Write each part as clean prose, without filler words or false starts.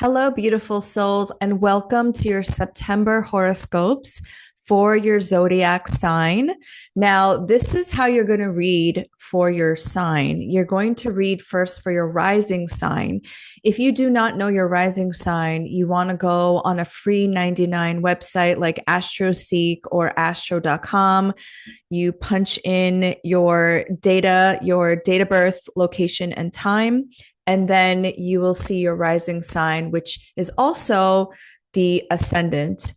Hello, beautiful souls, and welcome to your September horoscopes for your zodiac sign. Now, this is how you're going to read for your sign. You're going to read first for your rising sign. If you do not know your rising sign, you want to go on a free 99 website like AstroSeek or astro.com. You punch in your data, your date of birth, location, and time, and then you will see your rising sign, which is also the ascendant.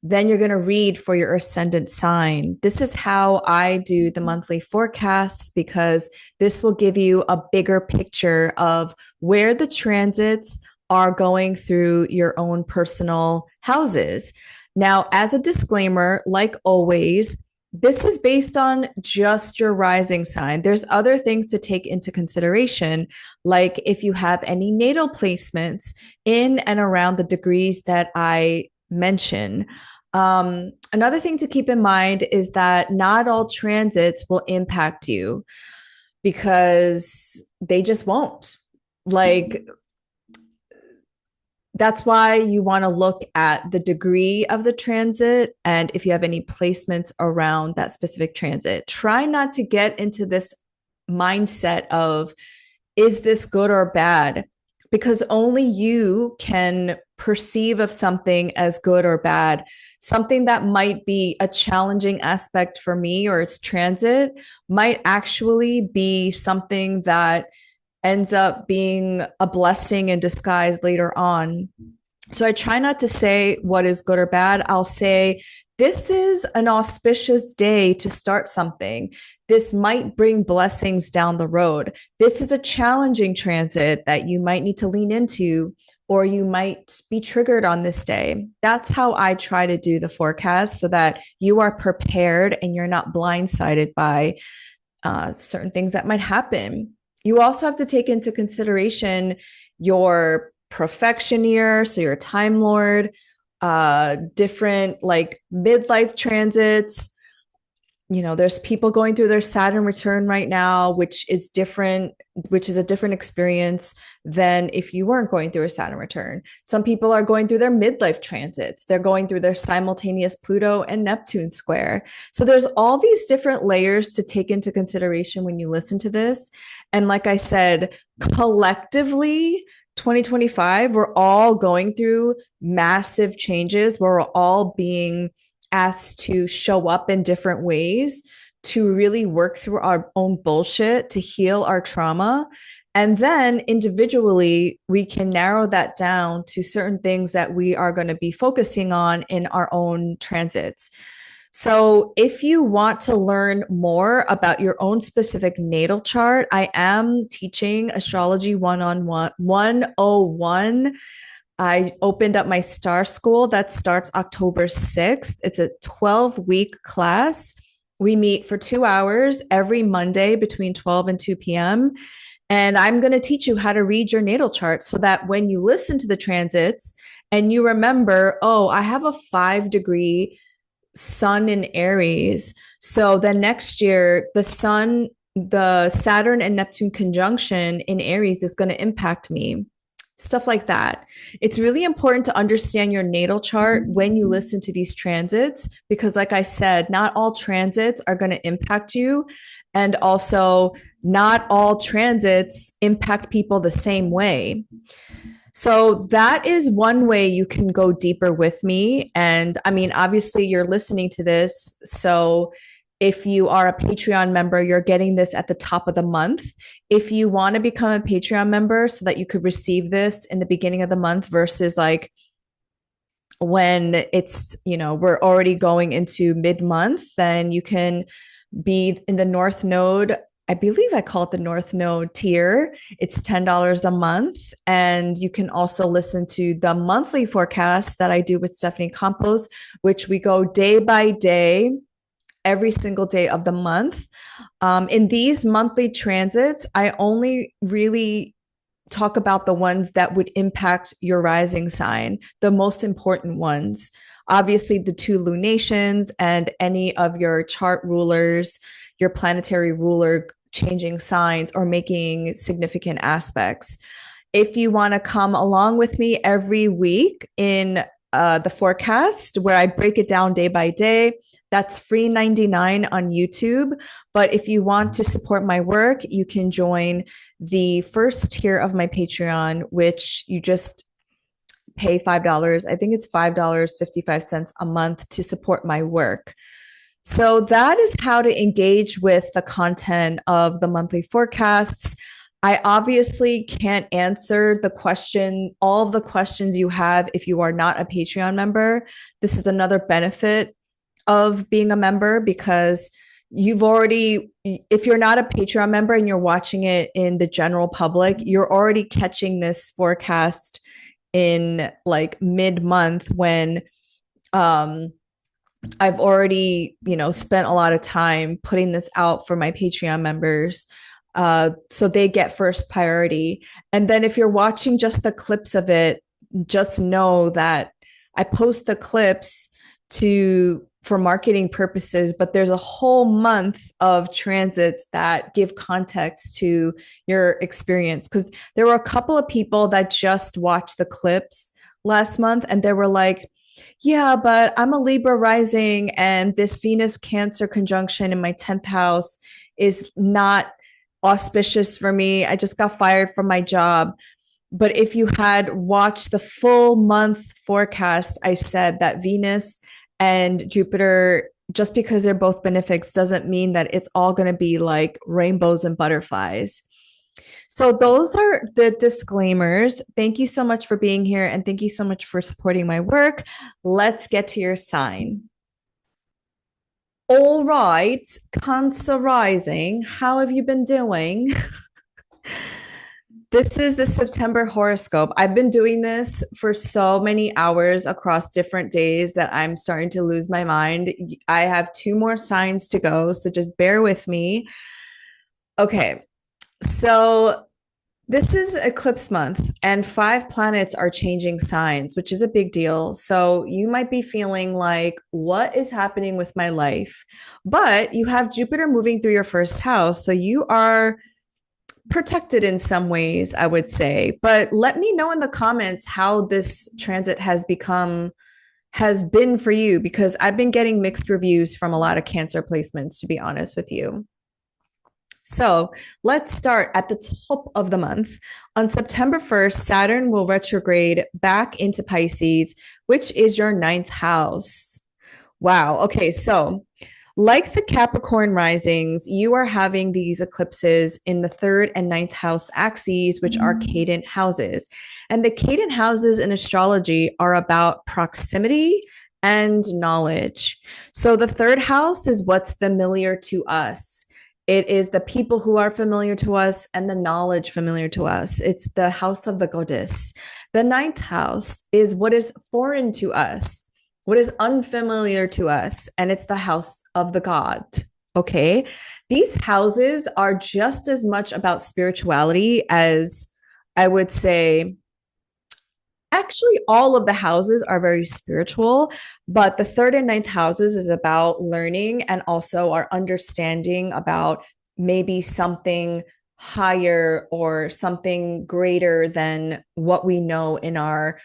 Then you're going to read for your ascendant sign. This is how I do the monthly forecasts because this will give you a bigger picture of where the transits are going through your own personal houses. Now, as a disclaimer, like always, this is based on just your rising sign. There's other things to take into consideration, like if you have any natal placements in and around the degrees that I mention. Another thing to keep in mind is that not all transits will impact you because they just won't. Like, that's why you want to look at the degree of the transit and if you have any placements around that specific transit. Try not to get into this mindset of, is this good or bad? Because only you can perceive of something as good or bad. Something that might be a challenging aspect for me or its transit might actually be something that ends up being a blessing in disguise later on. So I try not to say what is good or bad. I'll say, this is an auspicious day to start something. This might bring blessings down the road. This is a challenging transit that you might need to lean into, or you might be triggered on this day. That's how I try to do the forecast so that you are prepared and you're not blindsided by certain things that might happen. You also have to take into consideration your profection year, so your time lord, different like midlife transits. You know, there's people going through their Saturn return right now, which is a different experience than if you weren't going through a Saturn return. Some people are going through their midlife transits. They're going through their simultaneous Pluto and Neptune square. So there's all these different layers to take into consideration when you listen to this. And like I said, collectively, 2025, we're all going through massive changes. We're all being asked to show up in different ways to really work through our own bullshit, to heal our trauma. And then individually, we can narrow that down to certain things that we are going to be focusing on in our own transits. So, if you want to learn more about your own specific natal chart, I am teaching Astrology 101. I opened up my star school that starts October 6th. It's a 12-week class. We meet for 2 hours every Monday between 12 and 2 p.m. And I'm going to teach you how to read your natal chart so that when you listen to the transits and you remember, oh, I have a 5-degree sun in Aries. So then next year, the Saturn and Neptune conjunction in Aries is going to impact me. Stuff like that. It's really important to understand your natal chart when you listen to these transits, because like I said, not all transits are going to impact you. And also not all transits impact people the same way. So that is one way you can go deeper with me. And I mean, obviously you're listening to this. So if you are a Patreon member, you're getting this at the top of the month. If you want to become a Patreon member so that you could receive this in the beginning of the month versus like when it's, we're already going into mid-month, then you can be in the North Node. I believe I call it the North Node tier. It's $10 a month. And you can also listen to the monthly forecast that I do with Stephanie Campos, which we go day by day, every single day of the month. In these monthly transits, I only really talk about the ones that would impact your rising sign, the most important ones. Obviously, the 2 lunations and any of your chart rulers, your planetary ruler changing signs or making significant aspects. If you want to come along with me every week in the forecast where I break it down day by day, that's free 99 on YouTube. But if you want to support my work, you can join the first tier of my Patreon, which you just pay $5. I think it's $5.55 a month to support my work. So that is how to engage with the content of the monthly forecasts. I obviously can't answer all of the questions you have if you are not a Patreon member. This is another benefit of being a member because if you're not a Patreon member and you're watching it in the general public, you're already catching this forecast in like mid-month when I've already, spent a lot of time putting this out for my Patreon members. So they get first priority. And then if you're watching just the clips of it, just know that I post the clips for marketing purposes, but there's a whole month of transits that give context to your experience. Because there were a couple of people that just watched the clips last month and they were like, yeah, but I'm a Libra rising and this Venus Cancer conjunction in my 10th house is not auspicious for me. I just got fired from my job. But if you had watched the full month forecast, I said that Venus and Jupiter, just because they're both benefics, doesn't mean that it's all going to be like rainbows and butterflies. So those are the disclaimers. Thank you so much for being here and thank you so much for supporting my work. Let's get to your sign. All right, Cancer rising, how have you been doing? This is the September horoscope. I've been doing this for so many hours across different days that I'm starting to lose my mind. I have 2 more signs to go, so just bear with me. Okay, so this is eclipse month, and 5 planets are changing signs, which is a big deal. So you might be feeling like, what is happening with my life? But you have Jupiter moving through your first house. So you are protected in some ways, I would say. But let me know in the comments how this transit has been for you, because I've been getting mixed reviews from a lot of Cancer placements, to be honest with you. So let's start at the top of the month. On September 1st, Saturn will retrograde back into Pisces, which is your 9th house. Wow. Okay. So like the Capricorn risings, you are having these eclipses in the 3rd and 9th house axes, which are cadent houses. And the cadent houses in astrology are about proximity and knowledge. So the 3rd house is what's familiar to us. It is the people who are familiar to us and the knowledge familiar to us. It's the house of the goddess. The 9th house is what is foreign to us, what is unfamiliar to us, and it's the house of the god. Okay. These houses are just as much about spirituality as, I would say, actually all of the houses are very spiritual, but the 3rd and 9th houses is about learning and also our understanding about maybe something higher or something greater than what we know in our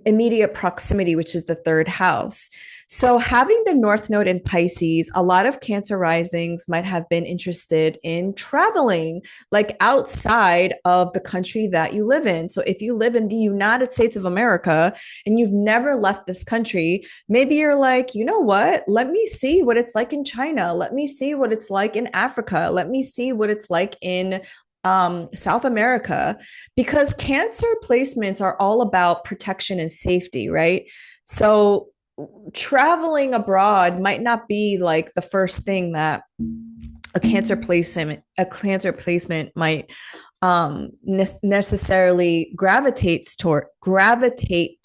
immediate proximity, which is the 3rd house. So having the North Node in Pisces, a lot of Cancer risings might have been interested in traveling, like outside of the country that you live in. So if you live in the United States of America and you've never left this country, maybe you're like, you know what? Let me see what it's like in China. Let me see what it's like in Africa. Let me see what it's like in South America, because Cancer placements are all about protection and safety, right? So traveling abroad might not be like the first thing that a Cancer placement might necessarily gravitate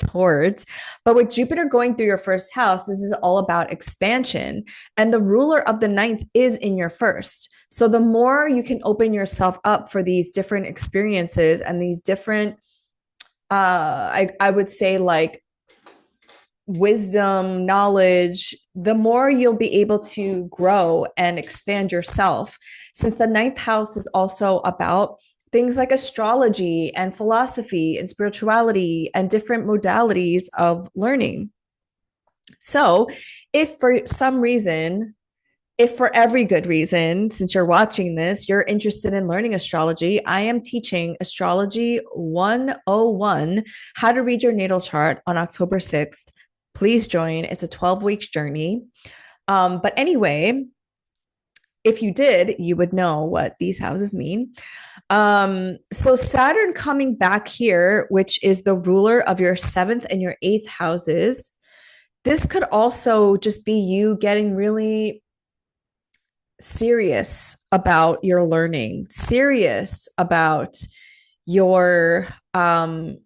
towards. But with Jupiter going through your first house, this is all about expansion, and the ruler of the 9th is in your first. So the more you can open yourself up for these different experiences and these different, I would say, like wisdom, knowledge, the more you'll be able to grow and expand yourself. Since the 9th house is also about things like astrology and philosophy and spirituality and different modalities of learning. So, if for some reason, if for every good reason, since you're watching this, you're interested in learning astrology, I am teaching Astrology 101, how to read your natal chart on October 6th. Please join. It's a 12-week journey. But anyway, if you did, you would know what these houses mean. So Saturn coming back here, which is the ruler of your seventh and your eighth houses, this could also just be you getting really serious about your learning, serious about your and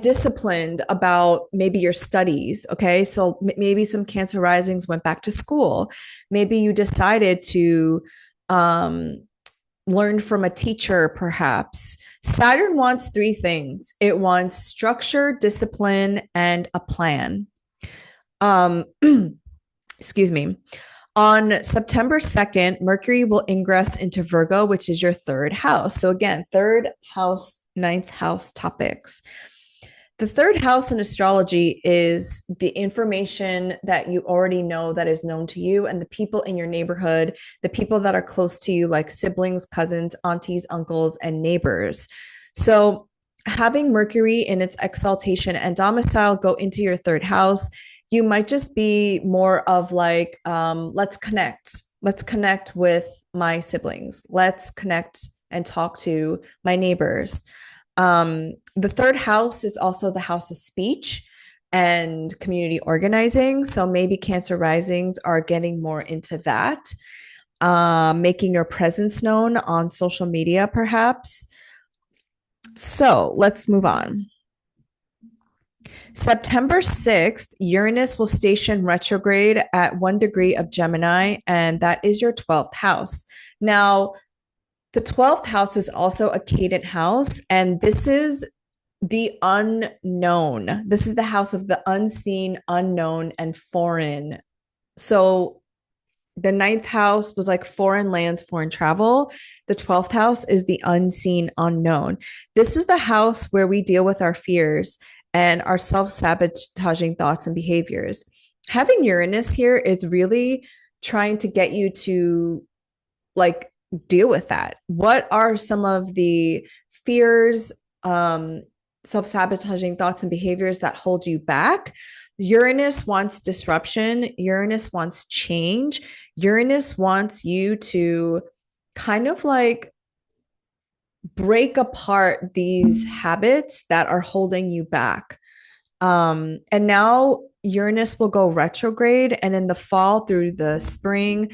disciplined about maybe your studies. Okay. So maybe some Cancer risings went back to school. Maybe you decided to learn from a teacher, perhaps. Saturn wants three things: it wants structure, discipline, and a plan. Excuse me. On September 2nd, Mercury will ingress into Virgo, which is your third house. So, again, third house, ninth house topics. The third house in astrology is the information that you already know that is known to you and the people in your neighborhood, the people that are close to you, like siblings, cousins, aunties, uncles, and neighbors. So, having Mercury in its exaltation and domicile go into your third house, you might just be more of like, let's connect. Let's connect with my siblings. Let's connect and talk to my neighbors. The third house is also the house of speech and community organizing. So maybe Cancer risings are getting more into that, making your presence known on social media, perhaps. So let's move on. September 6th, Uranus will station retrograde at 1 degree of Gemini, and that is your 12th house. Now, the 12th house is also a cadent house, and this is the unknown. This is the house of the unseen, unknown, and foreign. So the ninth house was like foreign lands, foreign travel. The 12th house is the unseen, unknown. This is the house where we deal with our fears and our self-sabotaging thoughts and behaviors. Having Uranus here is really trying to get you to like deal with that. What are some of the fears, self-sabotaging thoughts and behaviors that hold you back? Uranus wants disruption. Uranus wants change. Uranus wants you to kind of like break apart these habits that are holding you back. And now Uranus will go retrograde, and in the fall through the spring,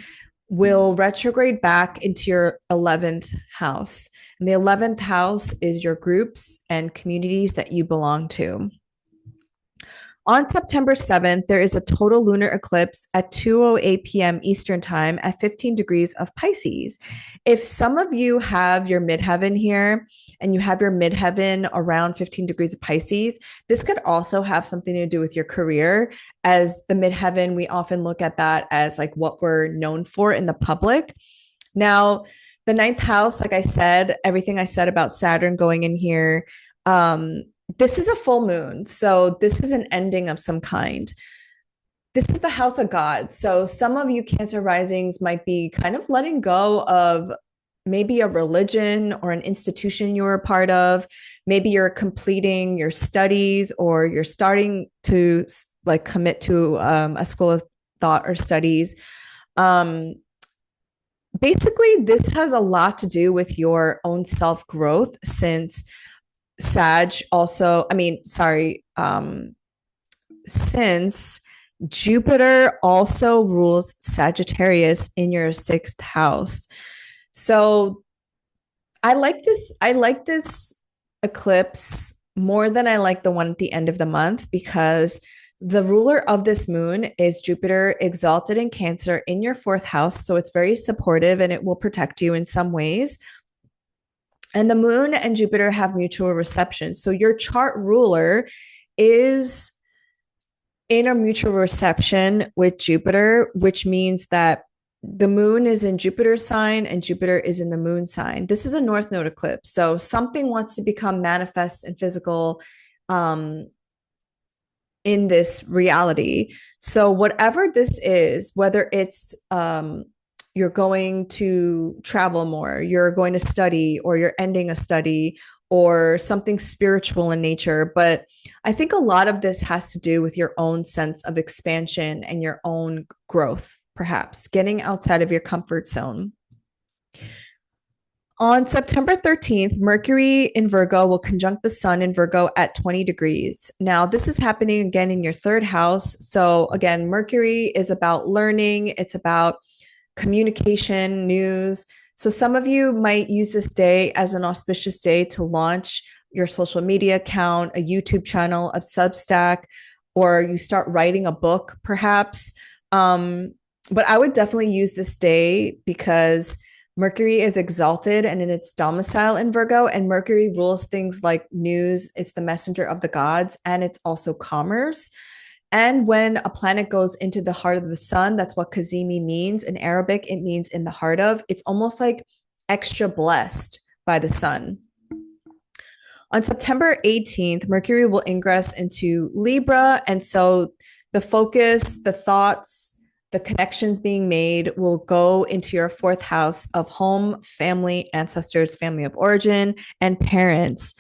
will retrograde back into your 11th house. And the 11th house is your groups and communities that you belong to. On September 7th, there is a total lunar eclipse at 2:08 p.m. Eastern Time at 15 degrees of Pisces. If some of you have your midheaven here and you have your midheaven around 15 degrees of Pisces, this could also have something to do with your career. As the midheaven, we often look at that as like what we're known for in the public. Now, the ninth house, like I said, everything I said about Saturn going in here, this is a full moon. So this is an ending of some kind. This is the house of God. So some of you Cancer risings might be kind of letting go of maybe a religion or an institution you were a part of. Maybe you're completing your studies or you're starting to like commit to a school of thought or studies. Basically, this has a lot to do with your own self-growth, since since Jupiter also rules Sagittarius in your sixth house. So I like this eclipse more than I like the one at the end of the month, because the ruler of this moon is Jupiter exalted in Cancer in your fourth house. So it's very supportive and it will protect you in some ways. And the moon and Jupiter have mutual reception. So your chart ruler is in a mutual reception with Jupiter, which means that the moon is in Jupiter's sign and Jupiter is in the moon sign. This is a North Node eclipse. So something wants to become manifest and physical um, in this reality. So whatever this is, whether it's you're going to travel more, you're going to study, or you're ending a study, or something spiritual in nature. But I think a lot of this has to do with your own sense of expansion and your own growth, perhaps getting outside of your comfort zone. On September 13th, Mercury in Virgo will conjunct the Sun in Virgo at 20 degrees. Now, this is happening again in your third house. So, again, Mercury is about learning, it's about communication, news. So, some of you might use this day as an auspicious day to launch your social media account, a YouTube channel, a Substack, or you start writing a book, perhaps. But I would definitely use this day because Mercury is exalted and in its domicile in Virgo, and Mercury rules things like news. It's the messenger of the gods, and it's also commerce. And when a planet goes into the heart of the sun, that's what Kazimi means. In Arabic, it means in the heart of. It's almost like extra blessed by the sun. On September 18th, Mercury will ingress into Libra. And so the focus, the thoughts, the connections being made will go into your fourth house of home, family, ancestors, family of origin, and parents.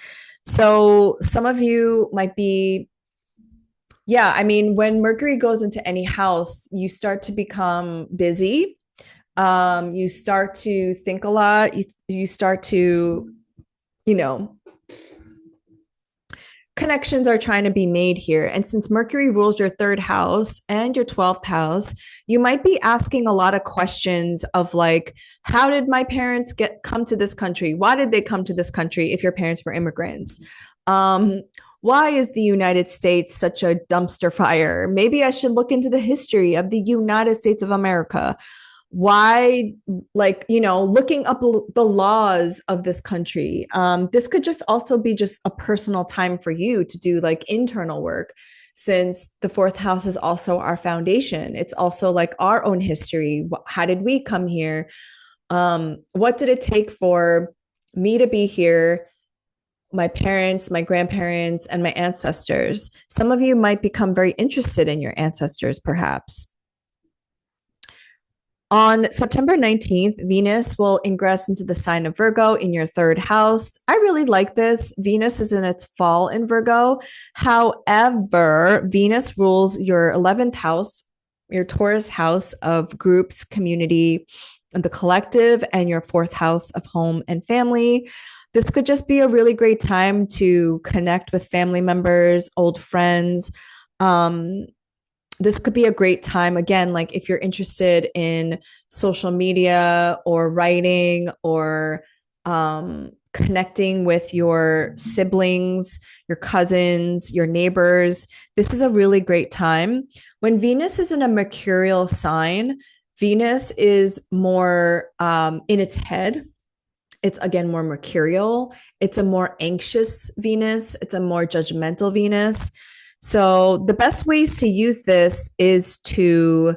So some of you might be, yeah, I mean, when Mercury goes into any house, you start to become busy. You start to think a lot. You start to, you know, connections are trying to be made here. And since Mercury rules your third house and your 12th house, you might be asking a lot of questions of like, how did my parents come to this country? Why did they come to this country if your parents were immigrants? Why is the United States such a dumpster fire? Maybe I should look into the history of the United States of America. Why, like, looking up the laws of this country. This could just also be just a personal time for you to do like internal work, since the fourth house is also our foundation. It's also like our own history. How did we come here? What did it take for me to be here? My parents, my grandparents, and my ancestors. Some of you might become very interested in your ancestors, perhaps. On September 19th, Venus will ingress into the sign of Virgo in your third house. I really like this. Venus is in its fall in Virgo. However, Venus rules your 11th house, your Taurus house of groups, community, and the collective, and your fourth house of home and family. This could just be a really great time to connect with family members, old friends. This could be a great time, again, like if you're interested in social media or writing or connecting with your siblings, your cousins, your neighbors. This is a really great time. When Venus is in a mercurial sign, Venus is more in its head. It's again more mercurial. It's a more anxious Venus. It's a more judgmental Venus. So the best ways to use this is to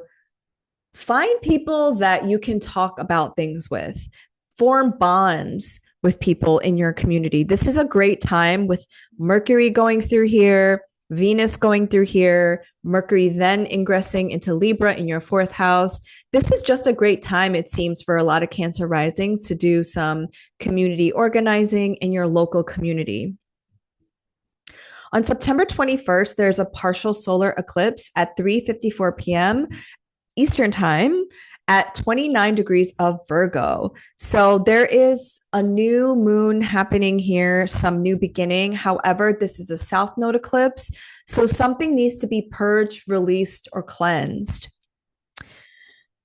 find people that you can talk about things with, form bonds with people in your community. This is a great time with Mercury going through here, Venus going through here, Mercury then ingressing into Libra in your fourth house. This is just a great time, it seems, for a lot of Cancer risings to do some community organizing in your local community. On September 21st, there's a partial solar eclipse at 3:54 p.m. Eastern Time at 29 degrees of Virgo. So there is a new moon happening here, some new beginning. However, this is a South Node eclipse. So something needs to be purged, released, or cleansed.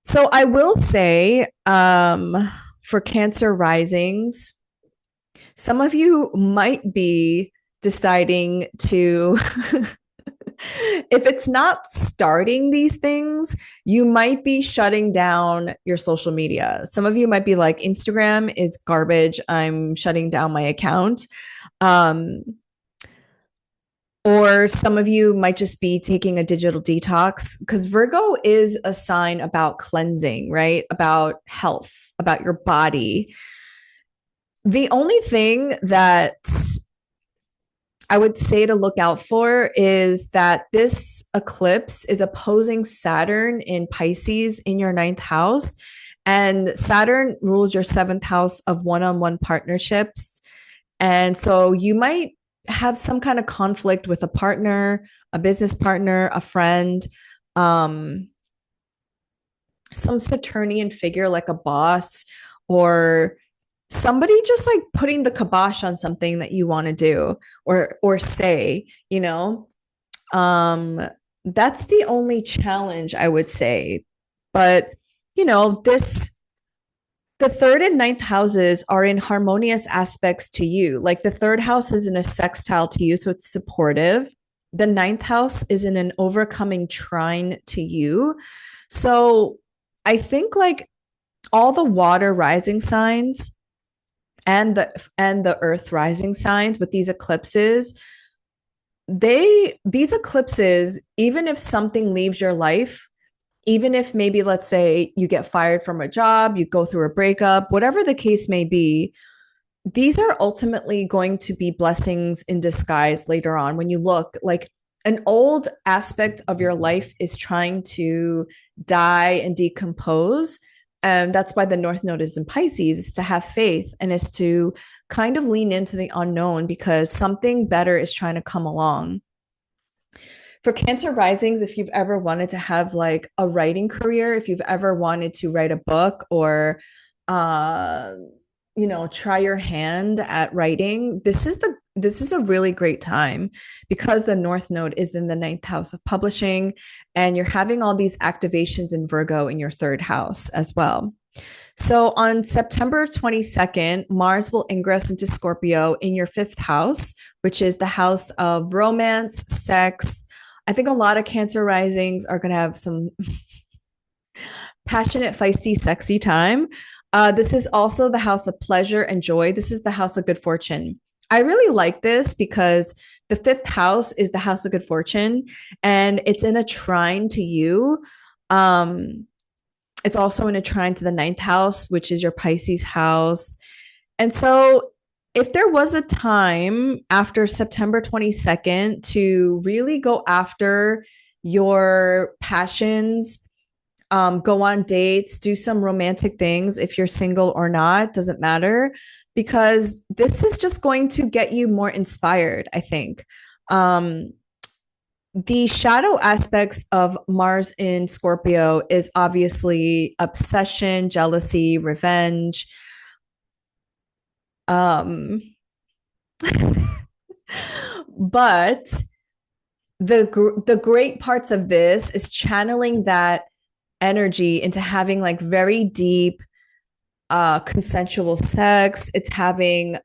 So I will say for Cancer risings, some of you might be deciding to if it's not starting these things, you might be shutting down your social media. Some of you might be like, Instagram is garbage, I'm shutting down my account. Or some of you might just be taking a digital detox because Virgo is a sign about cleansing, right? About health, about your body. The only thing that I would say to look out for is that this eclipse is opposing Saturn in Pisces in your ninth house. And Saturn rules your seventh house of one on one partnerships. And so you might have some kind of conflict with a partner, a business partner, a friend, um, some Saturnian figure like a boss or somebody just like putting the kibosh on something that you want to do or say, you know. Um that's the only challenge I would say. But this the third and ninth houses are in harmonious aspects to you. Like the third house is in a sextile to you, so it's supportive. The ninth house is in an overcoming trine to you. So I think like all the water rising signs and the earth rising signs with these eclipses, these eclipses, even if something leaves your life, even if maybe let's say you get fired from a job, you go through a breakup, whatever the case may be, these are ultimately going to be blessings in disguise later on when you look like an old aspect of your life is trying to die and decompose. And that's why the North Node is in Pisces, is to have faith and is to kind of lean into the unknown because something better is trying to come along. For Cancer risings, if you've ever wanted to have like a writing career, if you've ever wanted to write a book or uh try your hand at writing, this is a really great time because the North Node is in the ninth house of publishing and you're having all these activations in Virgo in your third house as well. So on September 22nd, Mars will ingress into Scorpio in your fifth house, which is the house of romance, sex. I think a lot of Cancer risings are going to have some passionate, feisty, sexy time. This is also the house of pleasure and joy. This is the house of good fortune. I really like this because the fifth house is the house of good fortune and it's in a trine to you. Um, it's also in a trine to the ninth house, which is your Pisces house. And so, if there was a time after September 22nd to really go after your passions, go on dates, do some romantic things, if you're single or not, doesn't matter, because this is just going to get you more inspired, I think. Um, the shadow aspects of Mars in Scorpio is obviously obsession, jealousy, revenge. Um, but the great parts of this is channeling that energy into having like very deep consensual sex. It's having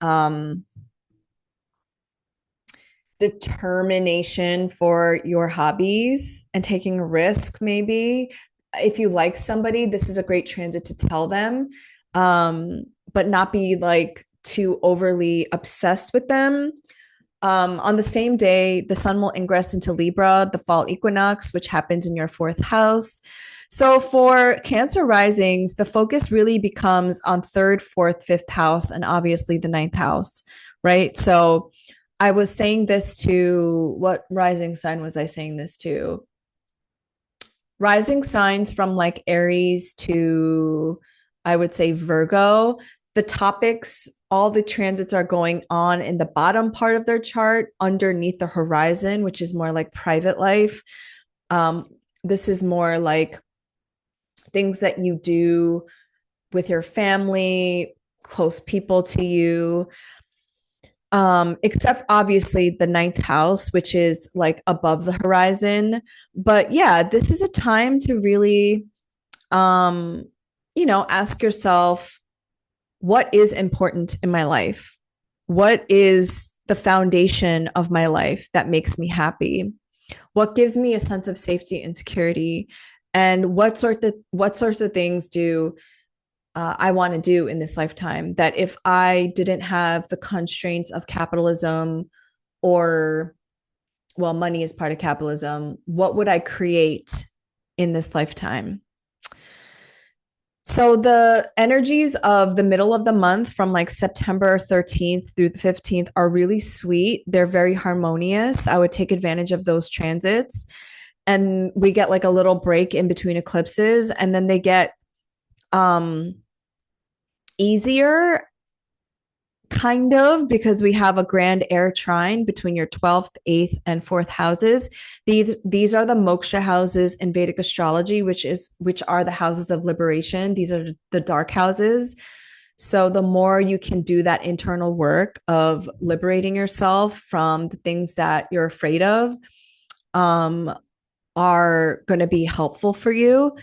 determination for your hobbies and taking a risk maybe. If you like somebody, this is a great transit to tell them, but not be like too overly obsessed with them. On the same day, the sun will ingress into Libra, the fall equinox, which happens in your fourth house. So for Cancer risings, the focus really becomes on third, fourth, fifth house, and obviously the ninth house, right? So I was saying this to what rising sign was I saying this to? Rising signs from like Aries to, I would say, Virgo. The topics, all the transits are going on in the bottom part of their chart underneath the horizon, which is more like private life. Um, this is more like things that you do with your family, close people to you. Except obviously the ninth house, which is like above the horizon. But yeah, this is a time to really, um, ask yourself, what is important in my life? What is the foundation of my life that makes me happy? What gives me a sense of safety and security? And what sorts of things do I want to do in this lifetime that if I didn't have the constraints of capitalism or well, money is part of capitalism. What would I create in this lifetime? So the energies of the middle of the month from like September 13th through the 15th are really sweet. They're very harmonious. I would take advantage of those transits. And we get like a little break in between eclipses, and then they get um easier, kind of, because we have a grand air trine between your 12th, 8th, and 4th houses. These are the moksha houses in Vedic astrology, which are the houses of liberation. These are the dark houses. So the more you can do that internal work of liberating yourself from the things that you're afraid of, um, are going to be helpful for you.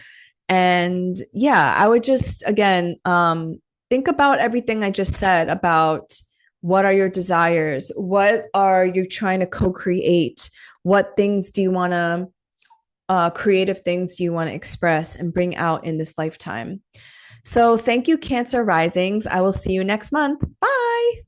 And yeah, I would just, again, think about everything I just said about what are your desires? What are you trying to co create? What things do you want to, creative things do you want to express and bring out in this lifetime? So thank you, Cancer Risings. I will see you next month. Bye.